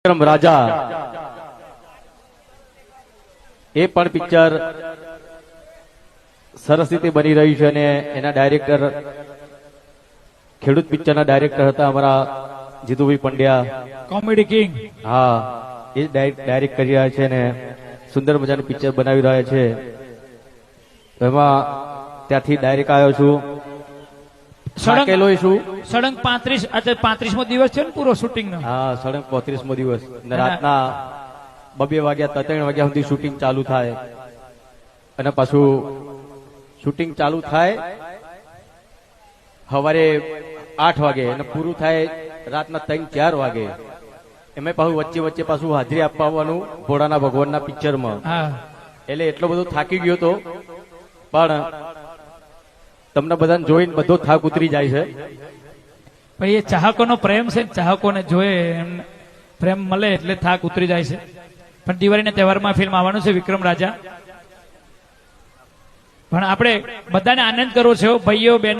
રાજા એ પણ પિક્ચર સરસ રીતે બની રહ્યું છે અને એના ડાયરેક્ટર ખેડૂત પિક્ચરના ડાયરેક્ટર હતા અમારા જીતુભાઈ પંડ્યા, કોમેડી કિંગ. હા, એ ડાયરેક્ટ કરી રહ્યા છે ને સુંદર મજાનું પિક્ચર બનાવી રહ્યા છે. એમાં ત્યાંથી ડાયરેક્ટ આવ્યો છું. થાકેલો છું. સળંગ 35 આજે 35મો દિવસ છે ને પૂરો શૂટિંગ નો. હા, સળંગ 35મો દિવસ ને રાતના 2 વાગ્યા 3 વાગ્યા સુધી શૂટિંગ ચાલુ થાય અને પાછું શૂટિંગ ચાલુ થાય સવારે 8 વાગે અને પૂરું થાય રાતના 3-4 વાગે. એમાં પાછું વચ્ચે વચ્ચે પાછું હાજરી આપવા આવવાનું ભોળાના ભગવાનના પિક્ચરમાં. એટલે એટલો બધો થાકી ગયો હતો, પણ તમને બધાને જોઈને બધો થાક ઉતરી જાય છે. ભાઈ એ ચાહકોનો પ્રેમ છે, ચાહકોને જોયે એમ પ્રેમ મળે એટલે થાક ઉતરી જાય છે. પણ દિવાળીના તહેવારમાં ફિલ્મ આવવાનું છે વિક્રમ રાજા. પણ આપણે બધાને આનંદ કરવો છે ભાઈઓ બહેનો.